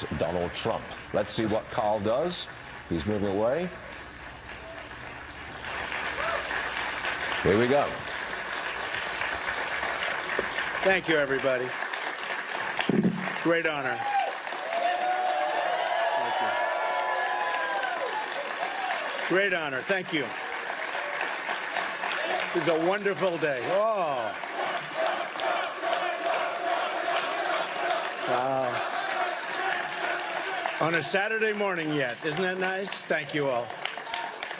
is Donald Trump. Let's see what Carl does. He's moving away. Here we go. Thank you, everybody. Great honor. Thank you. Great honor. Thank you. It's a wonderful day. Oh. Wow. On a Saturday morning yet. Isn't that nice? Thank you all.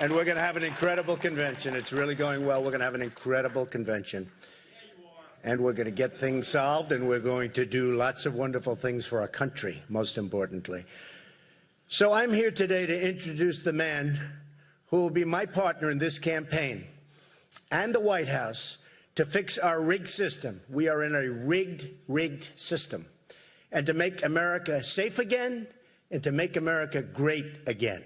And we're going to have an incredible convention. It's really going well. We're going to have an incredible convention. And we're going to get things solved, and we're going to do lots of wonderful things for our country, most importantly. So I'm here today to introduce the man who will be my partner in this campaign and the White House to fix our rigged system. We are in a rigged system. And to make America safe again and to make America great again.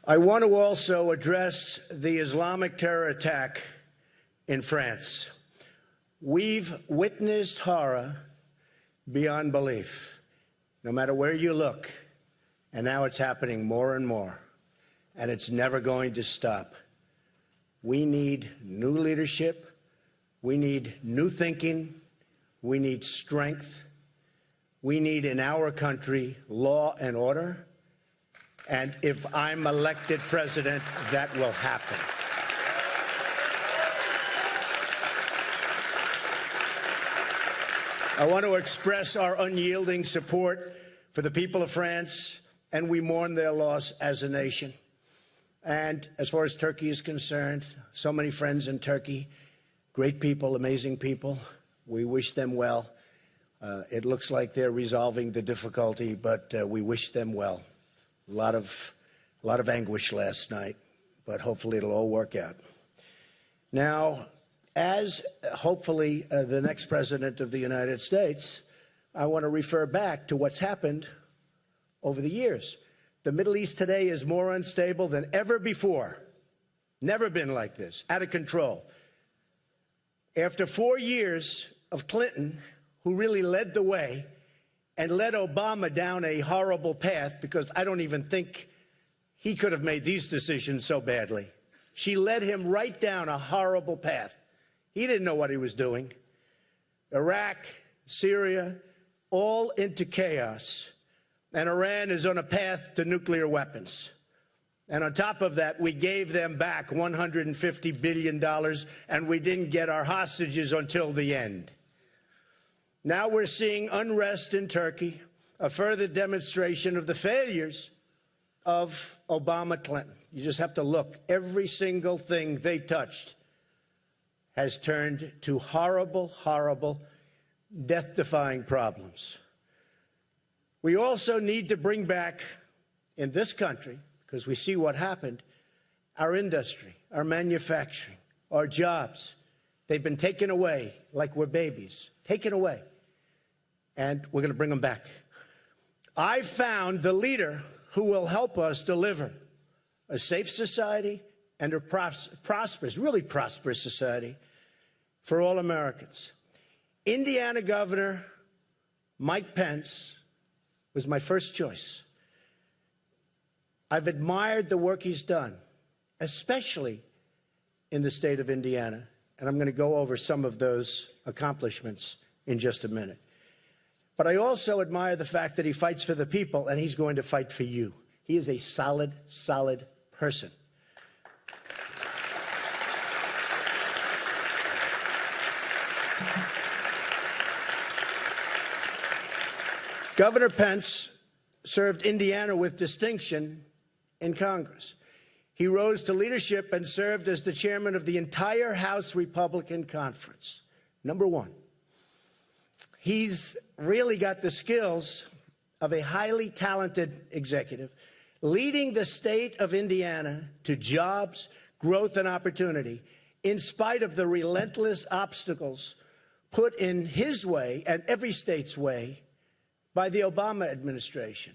I want to also address the Islamic terror attack in France. We've witnessed horror beyond belief, no matter where you look. And now it's happening more and more. And it's never going to stop. We need new leadership. We need new thinking. We need strength. We need, in our country, law and order. And if I'm elected president, that will happen. I want to express our unyielding support for the people of France, and we mourn their loss as a nation. And as far as Turkey is concerned, so many friends in Turkey, great people, amazing people. We wish them well. It looks like they're resolving the difficulty, but we wish them well. A lot of anguish last night, but hopefully it'll all work out. Now, as hopefully the next president of the United States, I want to refer back to what's happened over the years. The Middle East today is more unstable than ever before. Never been like this, out of control. After 4 years of Clinton, who really led the way, and led Obama down a horrible path, because I don't even think he could have made these decisions so badly. She led him right down a horrible path. He didn't know what he was doing. Iraq, Syria, all into chaos. And Iran is on a path to nuclear weapons. And on top of that, we gave them back $150 billion, and we didn't get our hostages until the end. Now we're seeing unrest in Turkey, a further demonstration of the failures of Obama-Clinton. You just have to look. Every single thing they touched has turned to horrible, horrible, death-defying problems. We also need to bring back, in this country, because we see what happened, our industry, our manufacturing, our jobs. They've been taken away like we're babies, taken away. And we're going to bring them back. I found the leader who will help us deliver a safe society and a prosperous, really prosperous society for all Americans. Indiana Governor Mike Pence was my first choice. I've admired the work he's done, especially in the state of Indiana. And I'm going to go over some of those accomplishments in just a minute. But I also admire the fact that he fights for the people, and he's going to fight for you. He is a solid, solid person. Governor Pence served Indiana with distinction in Congress. He rose to leadership and served as the chairman of the entire House Republican Conference. Number one. He's really got the skills of a highly talented executive, leading the state of Indiana to jobs, growth, and opportunity, in spite of the relentless obstacles put in his way and every state's way by the Obama administration.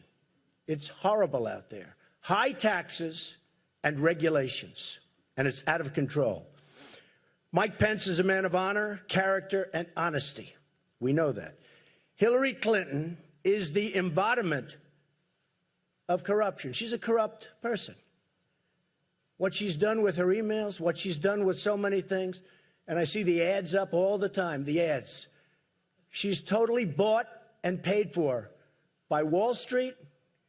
It's horrible out there. High taxes and regulations, and it's out of control. Mike Pence is a man of honor, character, and honesty. We know that. Hillary Clinton is the embodiment of corruption. She's a corrupt person. What she's done with her emails, what she's done with so many things, and I see the ads up all the time, the ads. She's totally bought and paid for by Wall Street,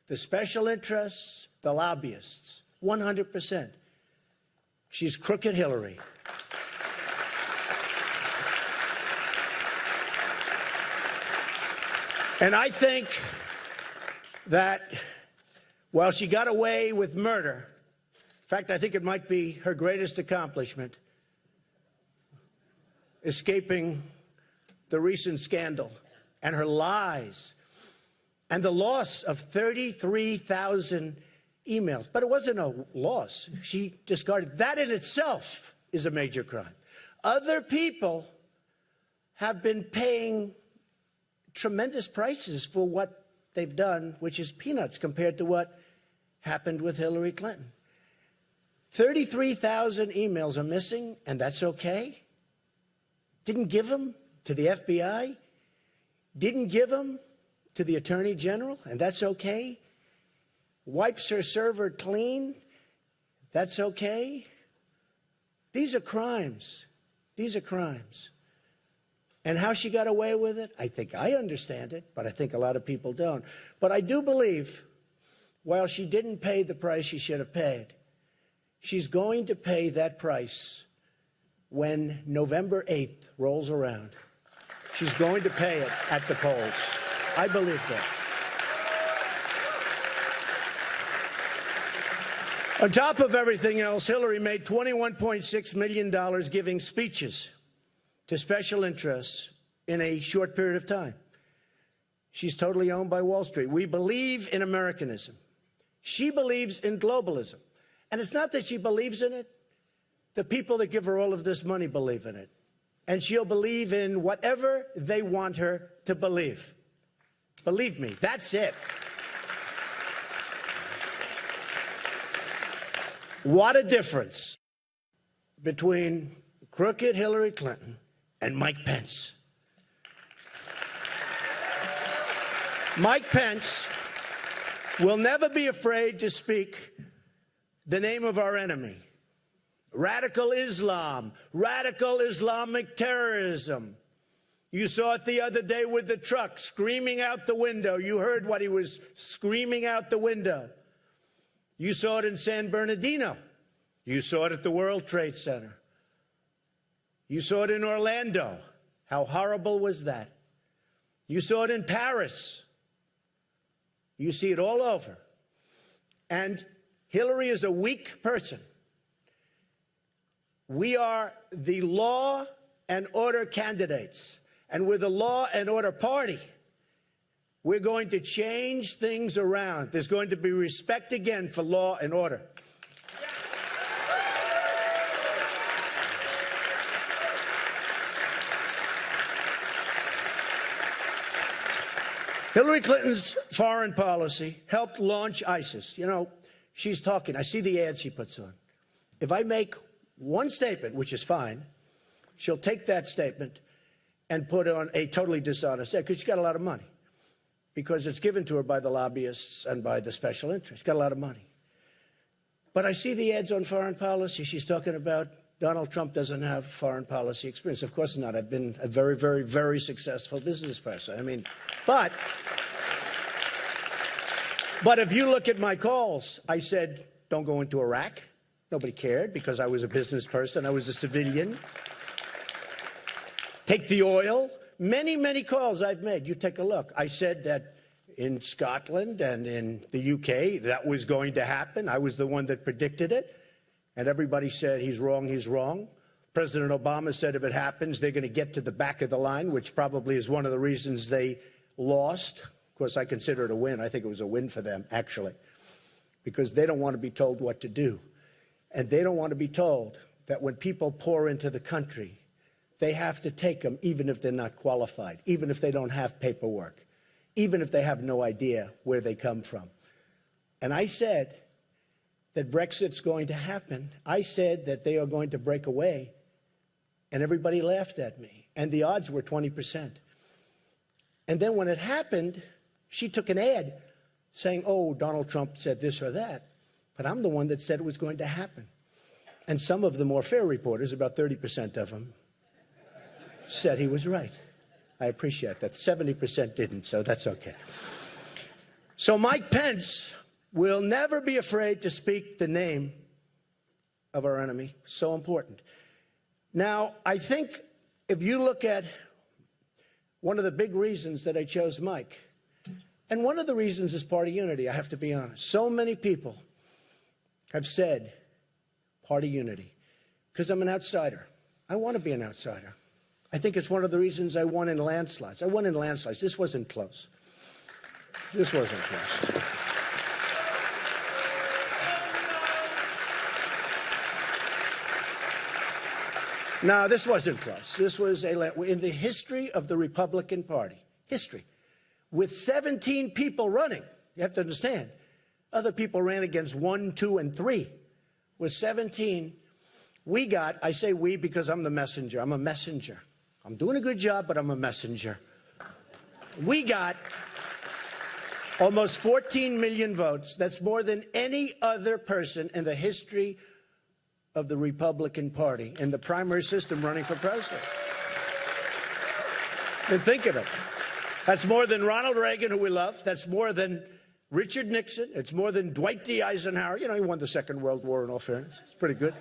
the special interests, the lobbyists, 100%. She's crooked Hillary. And I think that while she got away with murder, in fact, I think it might be her greatest accomplishment, escaping the recent scandal and her lies and the loss of 33,000 emails. But it wasn't a loss. She discarded. That in itself is a major crime. Other people have been paying tremendous prices for what they've done, which is peanuts compared to what happened with Hillary Clinton. 33,000 emails are missing, and that's okay. Didn't give them to the FBI. Didn't give them to the Attorney General, and that's okay. Wipes her server clean. That's okay. These are crimes. These are crimes. And how she got away with it, I think I understand it, but I think a lot of people don't. But I do believe, while she didn't pay the price she should have paid, she's going to pay that price when November 8th rolls around. She's going to pay it at the polls. I believe that. On top of everything else, Hillary made $21.6 million giving speeches to special interests in a short period of time. She's totally owned by Wall Street. We believe in Americanism. She believes in globalism. And it's not that she believes in it. The people that give her all of this money believe in it. And she'll believe in whatever they want her to believe. Believe me, that's it. What a difference between crooked Hillary Clinton and Mike Pence. Mike Pence will never be afraid to speak the name of our enemy. Radical Islam, radical Islamic terrorism. You saw it the other day with the truck screaming out the window. You heard what he was screaming out the window. You saw it in San Bernardino. You saw it at the World Trade Center. You saw it in Orlando. How horrible was that? You saw it in Paris. You see it all over. And Hillary is a weak person. We are the law and order candidates. And we're the law and order party. We're going to change things around. There's going to be respect again for law and order. Hillary Clinton's foreign policy helped launch ISIS. You know, she's talking. I see the ads she puts on. If I make one statement, which is fine, she'll take that statement and put on a totally dishonest ad because she's got a lot of money. Because it's given to her by the lobbyists and by the special interests. She's got a lot of money. But I see the ads on foreign policy. She's talking about Donald Trump doesn't have foreign policy experience. Of course not. I've been a very, very, very successful business person. I mean, but if you look at my calls, I said, don't go into Iraq. Nobody cared because I was a business person. I was a civilian. Take the oil. Many, many calls I've made. You take a look. I said that in Scotland and in the UK that was going to happen. I was the one that predicted it. And everybody said, he's wrong, he's wrong. President Obama said if it happens, they're going to get to the back of the line, which probably is one of the reasons they lost. Of course, I consider it a win. I think it was a win for them, actually, because they don't want to be told what to do. And they don't want to be told that when people pour into the country, they have to take them even if they're not qualified, even if they don't have paperwork, even if they have no idea where they come from. And I said that Brexit's going to happen. I said that they are going to break away And everybody laughed at me. And the odds were 20%. And then when it happened, she took an ad saying, oh, Donald Trump said this or that. But I'm the one that said it was going to happen. And some of the more fair reporters, about 30% of them, said he was right. I appreciate that. 70% didn't, so that's okay. So Mike Pence will never be afraid to speak the name of our enemy. So important. Now, I think if you look at one of the big reasons that I chose Mike, and one of the reasons is party unity, I have to be honest. So many people have said party unity because I'm an outsider. I want to be an outsider. I think it's one of the reasons I won in landslides. I won in landslides. This wasn't close. This wasn't close. No, this wasn't close. This was in the history of the Republican Party, history, with 17 people running. You have to understand, other people ran against 1, 2, and 3. With 17, we got, I say we because I'm the messenger. I'm a messenger. I'm doing a good job, but I'm a messenger. We got almost 14 million votes. That's more than any other person in the history of the Republican Party in the primary system running for president. And think of it. That's more than Ronald Reagan, who we love. That's more than Richard Nixon. It's more than Dwight D. Eisenhower. You know, he won the Second World War, in all fairness. It's pretty good.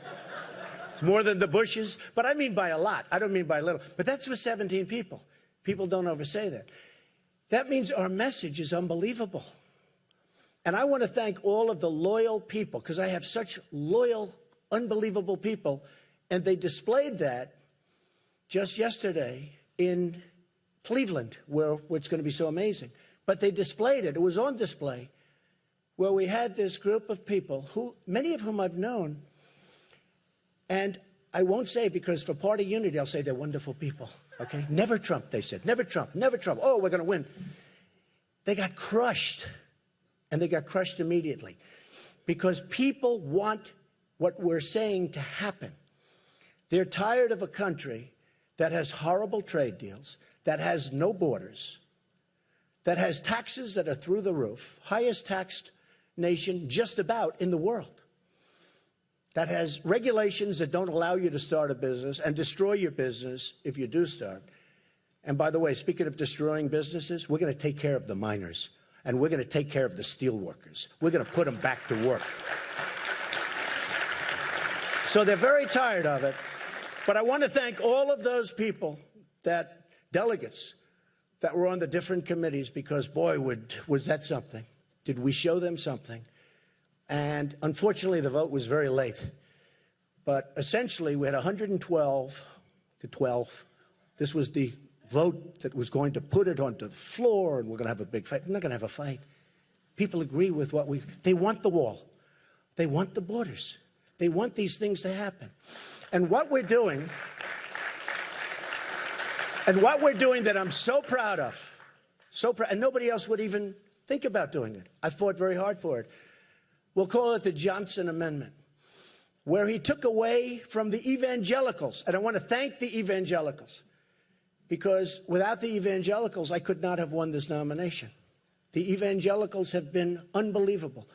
It's more than the Bushes. But I mean by a lot. I don't mean by a little. But that's with 17 people. People don't oversay that. That means our message is unbelievable. And I want to thank all of the loyal people, because I have such loyal, unbelievable people, and they displayed that just yesterday in Cleveland, where it's going to be so amazing. But they displayed it. It was on display, where we had this group of people, who many of whom I've known, and I won't say, because for party unity, I'll say they're wonderful people, okay? Never Trump, they said. Never Trump, never Trump. Oh, we're going to win. They got crushed, and they got crushed immediately, because people want what we're saying to happen. They're tired of a country that has horrible trade deals, that has no borders, that has taxes that are through the roof, highest taxed nation just about in the world, that has regulations that don't allow you to start a business and destroy your business if you do start. And by the way, speaking of destroying businesses, we're going to take care of the miners, and we're going to take care of the steel workers. We're going to put them back to work. So they're very tired of it. But I want to thank all of those people, that delegates that were on the different committees, because, boy, was that something. Did we show them something? And unfortunately, the vote was very late. But essentially, we had 112 to 12. This was the vote that was going to put it onto the floor, and we're going to have a big fight. We're not going to have a fight. People agree with what they want the wall. They want the borders. They want these things to happen. And what we're doing that I'm so proud of, and nobody else would even think about doing it. I fought very hard for it. We'll call it the Johnson Amendment, where he took away from the evangelicals. And I want to thank the evangelicals, because without the evangelicals, I could not have won this nomination. The evangelicals have been unbelievable.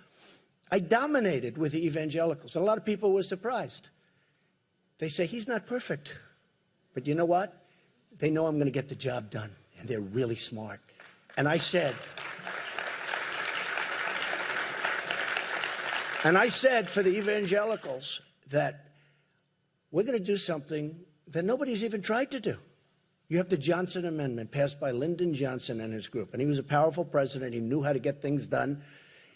I dominated with the evangelicals. And a lot of people were surprised. They say, he's not perfect. But you know what? They know I'm going to get the job done. And they're really smart. And I said for the evangelicals that we're going to do something that nobody's even tried to do. You have the Johnson Amendment passed by Lyndon Johnson and his group. And he was a powerful president. He knew how to get things done.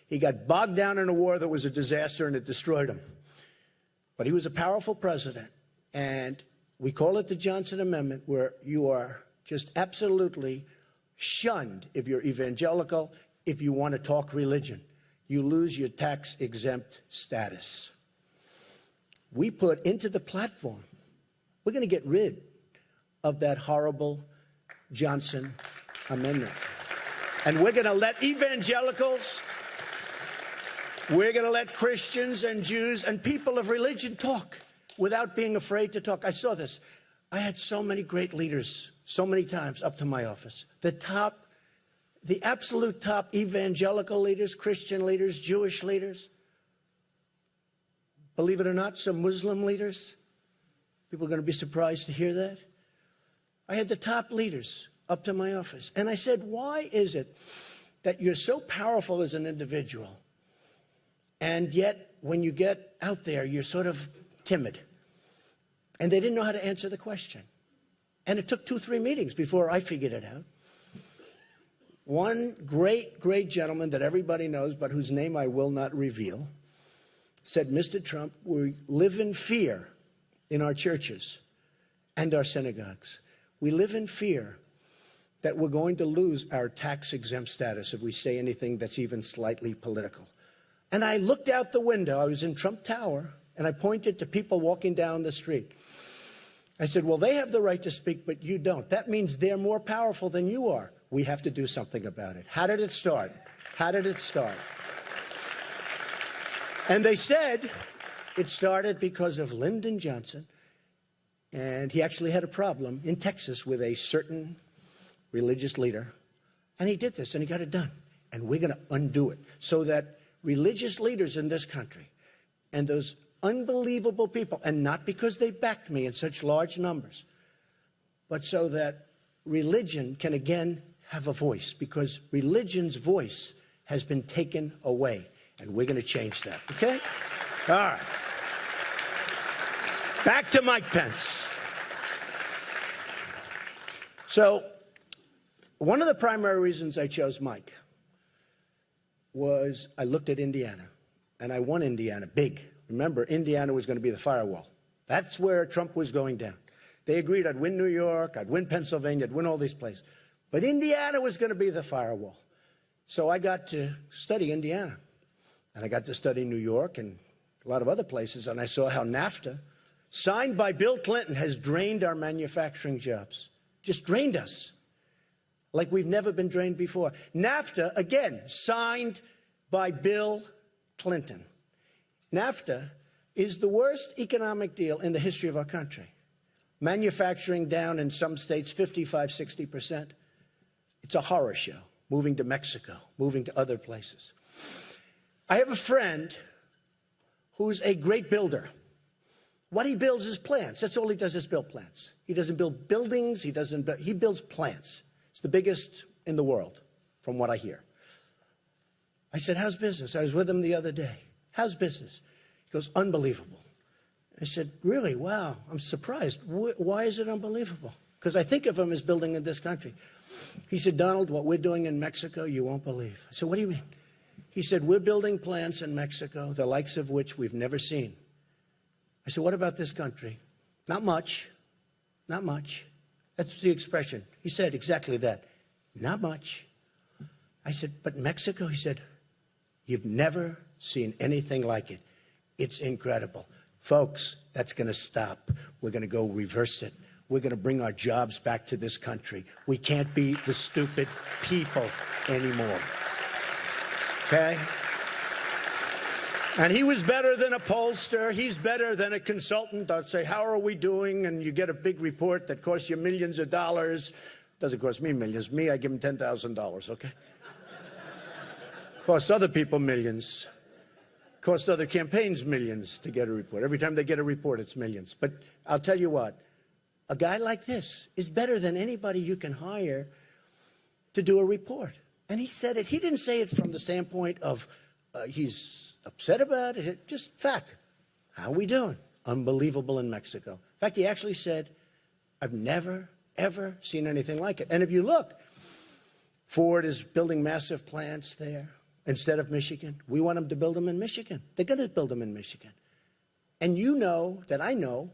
He got bogged down in a war that was a disaster, and it destroyed him. But he was a powerful president. And we call it the Johnson Amendment, where you are just absolutely shunned if you're evangelical, if you want to talk religion. You lose your tax-exempt status. We put into the platform, we're going to get rid of that horrible Johnson Amendment. And we're going to let evangelicals, we're going to let Christians and Jews and people of religion talk without being afraid to talk. I saw this. I had so many great leaders, so many times up to my office. The absolute top evangelical leaders, Christian leaders, Jewish leaders. Believe it or not, some Muslim leaders. People are going to be surprised to hear that. I had the top leaders up to my office. And I said, why is it that you're so powerful as an individual, and yet when you get out there, you're sort of timid? And they didn't know how to answer the question. And it took 2-3 meetings before I figured it out. One great, great gentleman that everybody knows, but whose name I will not reveal, said, Mr. Trump, we live in fear in our churches and our synagogues. We live in fear that we're going to lose our tax-exempt status if we say anything that's even slightly political. And I looked out the window. I was in Trump Tower, and I pointed to people walking down the street. I said, well, they have the right to speak, but you don't. That means they're more powerful than you are. We have to do something about it. How did it start? How did it start? And they said it started because of Lyndon Johnson, and he actually had a problem in Texas with a certain religious leader, and he did this, and he got it done. And we're going to undo it so that religious leaders in this country and those unbelievable people, and not because they backed me in such large numbers, but so that religion can again have a voice, because religion's voice has been taken away, and we're going to change that, okay? All right. Back to Mike Pence. So one of the primary reasons I chose Mike was I looked at Indiana, and I won Indiana big. Remember, Indiana was going to be the firewall. That's where Trump was going down. They agreed I'd win New York, I'd win Pennsylvania, I'd win all these places. But Indiana was going to be the firewall. So I got to study Indiana. And I got to study New York and a lot of other places. And I saw how NAFTA, signed by Bill Clinton, has drained our manufacturing jobs. Just drained us like we've never been drained before. NAFTA, again, signed by Bill Clinton. NAFTA is the worst economic deal in the history of our country. Manufacturing down in some states 55, 60%. It's a horror show, moving to Mexico, moving to other places. I have a friend who's a great builder. What he builds is plants. That's all he does is build plants. He doesn't build buildings. He builds plants. It's the biggest in the world, from what I hear. I said, how's business? I was with him the other day. How's business? He goes, unbelievable. I said, really? Wow, I'm surprised. Why is it unbelievable? Because I think of him as building in this country. He said, Donald, what we're doing in Mexico, you won't believe. I said, what do you mean? He said, we're building plants in Mexico, the likes of which we've never seen. I said, what about this country? Not much. Not much. That's the expression. He said exactly that. Not much. I said, but Mexico? He said, you've never seen anything like it. It's incredible. Folks, that's going to stop. We're going to go reverse it. We're going to bring our jobs back to this country. We can't be the stupid people anymore. Okay? And he was better than a pollster. He's better than a consultant. I'd say, how are we doing? And you get a big report that costs you millions of dollars. Doesn't cost me millions. Me, I give him $10,000, okay? Costs other people millions. Costs other campaigns millions to get a report. Every time they get a report, it's millions. But I'll tell you what, a guy like this is better than anybody you can hire to do a report. And he said it. He didn't say it from the standpoint of he's upset about it. Just fact. How are we doing? Unbelievable in Mexico. In fact, he actually said, I've never, ever seen anything like it. And if you look, Ford is building massive plants there instead of Michigan. We want them to build them in Michigan. They're going to build them in Michigan. And you know that I know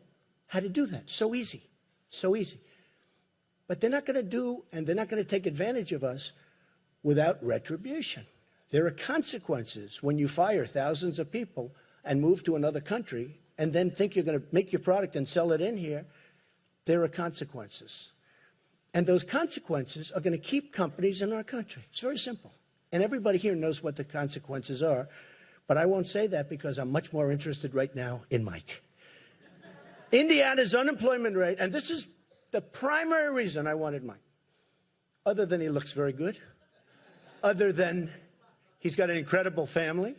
how to do that. So easy. So easy. But they're not going to do, and they're not going to take advantage of us without retribution. There are consequences when you fire thousands of people and move to another country and then think you're going to make your product and sell it in here. There are consequences. And those consequences are going to keep companies in our country. It's very simple. And everybody here knows what the consequences are. But I won't say that because I'm much more interested right now in Mike. Indiana's unemployment rate, and this is the primary reason I wanted Mike, other than he looks very good, other than he's got an incredible family,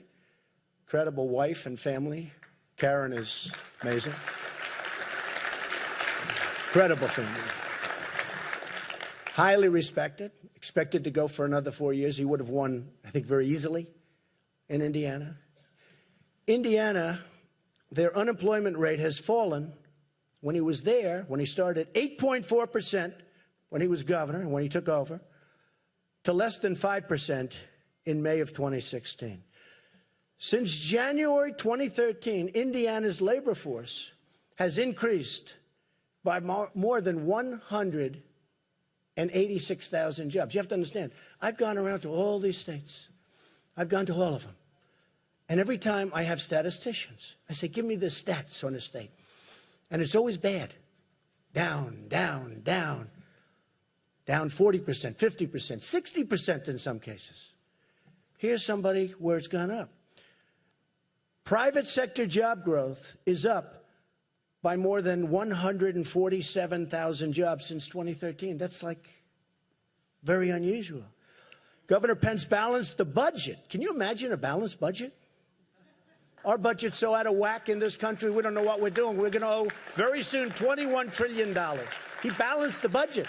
incredible wife and family. Karen is amazing. Incredible family. Highly respected, expected to go for another 4 years. He would have won, I think, very easily in Indiana. Indiana, their unemployment rate has fallen when he was there, when he started, 8.4% when he was governor, when he took over, to less than 5% in May of 2016. Since January 2013, Indiana's labor force has increased by more than 186,000 jobs. You have to understand, I've gone around to all these states. I've gone to all of them. And every time I have statisticians, I say, give me the stats on a state. And it's always bad. Down, down, down. Down 40%, 50%, 60% in some cases. Here's somebody where it's gone up. Private sector job growth is up by more than 147,000 jobs since 2013. That's like very unusual. Governor Pence balanced the budget. Can you imagine a balanced budget? Our budget's so out of whack in this country, we don't know what we're doing. We're going to owe very soon $21 trillion. He balanced the budget.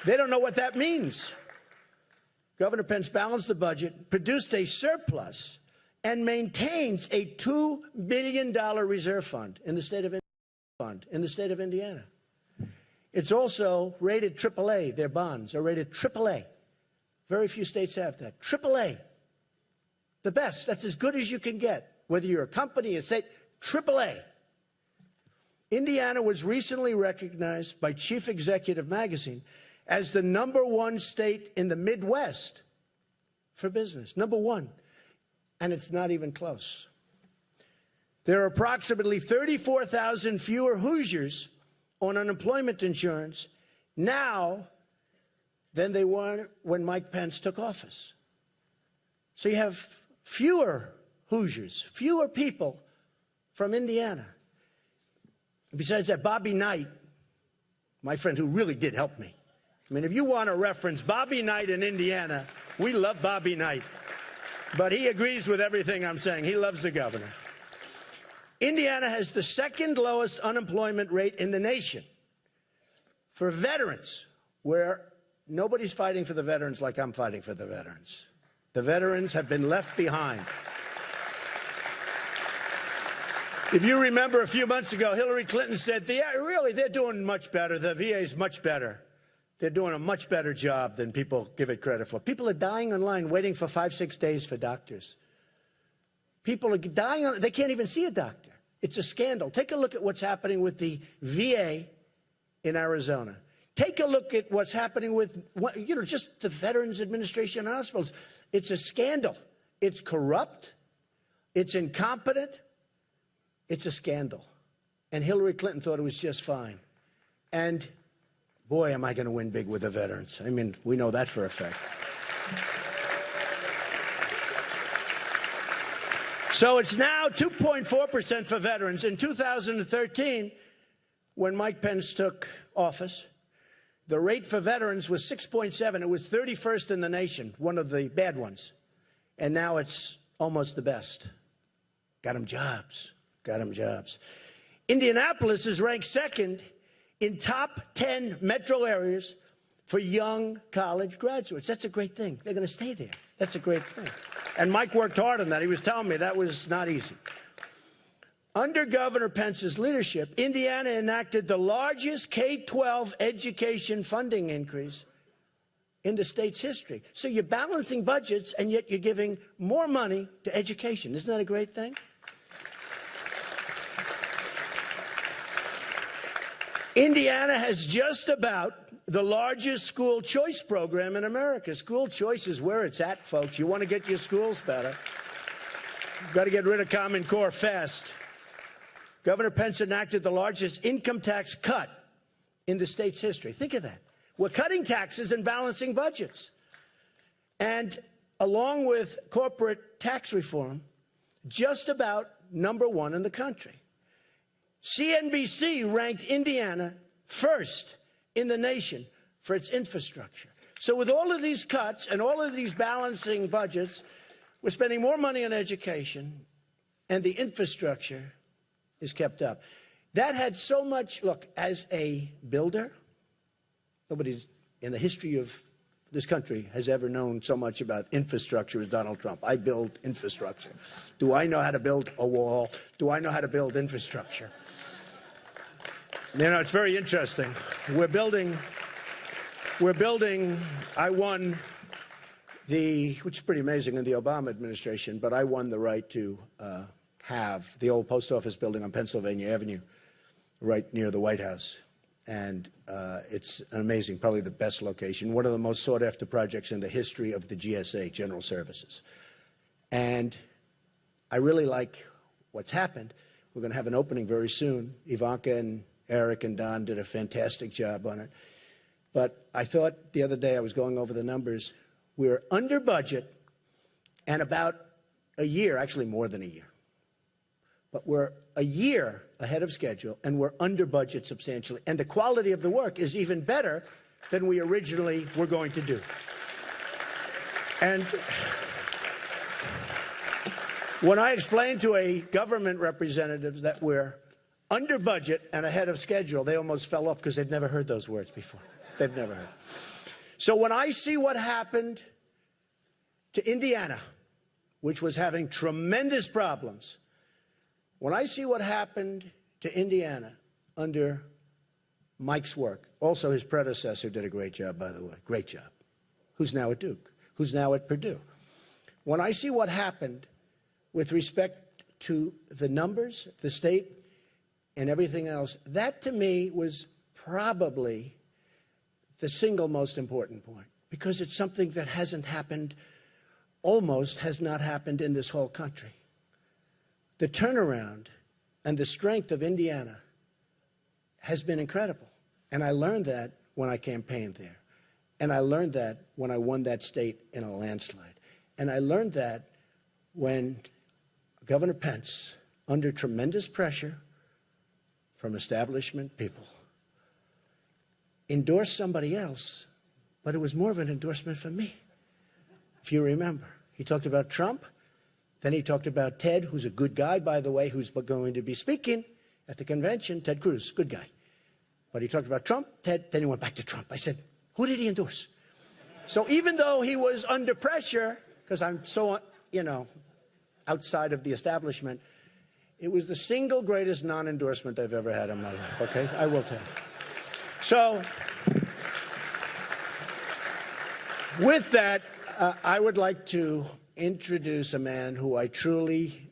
They don't know what that means. Governor Pence balanced the budget, produced a surplus, and maintains a $2 billion reserve fund in the state of Indiana. It's also rated AAA. Their bonds are rated AAA. Very few states have that. AAA. The best. That's as good as you can get. Whether you're a company, a state, AAA. Indiana was recently recognized by Chief Executive Magazine as the #1 state in the Midwest for business. #1. And it's not even close. There are approximately 34,000 fewer Hoosiers on unemployment insurance now than they were when Mike Pence took office. So you have fewer Hoosiers, fewer people from Indiana. Besides that, Bobby Knight, my friend who really did help me. I mean, if you want to reference Bobby Knight in Indiana, we love Bobby Knight. But he agrees with everything I'm saying. He loves the governor. Indiana has the second lowest unemployment rate in the nation. For veterans, where nobody's fighting for the veterans like I'm fighting for the veterans. The veterans have been left behind. If you remember a few months ago, Hillary Clinton said, really, they're doing much better. The VA is much better. They're doing a much better job than people give it credit for. People are dying online waiting for 5-6 days for doctors. People are dying, they can't even see a doctor. It's a scandal. Take a look at what's happening with the VA in Arizona. Take a look at what's happening with, just the Veterans Administration hospitals. It's a scandal. It's corrupt. It's incompetent. It's a scandal. And Hillary Clinton thought it was just fine. And boy, am I going to win big with the veterans. I mean, we know that for a fact. So it's now 2.4% for veterans. In 2013, when Mike Pence took office, the rate for veterans was 6.7. It was 31st in the nation, one of the bad ones. And now it's almost the best. Got them jobs. Got them jobs. Indianapolis is ranked second in top 10 metro areas for young college graduates. That's a great thing. They're going to stay there. That's a great thing. And Mike worked hard on that. He was telling me that was not easy. Under Governor Pence's leadership, Indiana enacted the largest K-12 education funding increase in the state's history. So you're balancing budgets, and yet you're giving more money to education. Isn't that a great thing? Indiana has just about the largest school choice program in America. School choice is where it's at, folks. You want to get your schools better. You've got to get rid of Common Core fast. Governor Pence enacted the largest income tax cut in the state's history. Think of that. We're cutting taxes and balancing budgets. And along with corporate tax reform, just about #1 in the country. CNBC ranked Indiana first in the nation for its infrastructure. So with all of these cuts and all of these balancing budgets, we're spending more money on education, and the infrastructure is kept up. That had so much, look, as a builder, nobody in the history of this country has ever known so much about infrastructure as Donald Trump. I build infrastructure. Do I know how to build a wall? Do I know how to build infrastructure? You know, it's very interesting. We're building, I won which is pretty amazing in the Obama administration, but I won the right to have the old post office building on Pennsylvania Avenue right near the White House. And it's an amazing, probably the best location, one of the most sought-after projects in the history of the GSA, General Services. And I really like what's happened. We're going to have an opening very soon. Ivanka and Eric and Don did a fantastic job on it. But I thought the other day, I was going over the numbers, we're under budget and about a year, actually more than a year. But we're a year ahead of schedule, and we're under budget substantially. And the quality of the work is even better than we originally were going to do. And when I explained to a government representative that we're under budget and ahead of schedule, they almost fell off because they'd never heard those words before. They've never heard. So when I see what happened to Indiana, which was having tremendous problems, when I see what happened to Indiana under Mike's work, also his predecessor did a great job, by the way, great job, who's now at Duke, who's now at Purdue. When I see what happened with respect to the numbers, the state, and everything else, that to me was probably the single most important point, because it's something that hasn't happened, almost has not happened in this whole country. The turnaround and the strength of Indiana has been incredible. And I learned that when I campaigned there. And I learned that when I won that state in a landslide. And I learned that when Governor Pence, under tremendous pressure from establishment people, endorsed somebody else, but it was more of an endorsement for me, if you remember. He talked about Trump. Then he talked about Ted, who's a good guy, by the way, who's going to be speaking at the convention. Ted Cruz, good guy. But he talked about Trump, Ted, then he went back to Trump. I said, who did he endorse? So even though he was under pressure, because I'm so, outside of the establishment, it was the single greatest non-endorsement I've ever had in my life, okay? I will tell you. So with that, I would like to introduce a man who I truly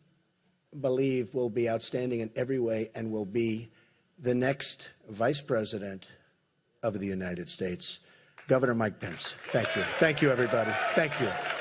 believe will be outstanding in every way and will be the next Vice President of the United States, Governor Mike Pence. Thank you. Thank you, everybody. Thank you.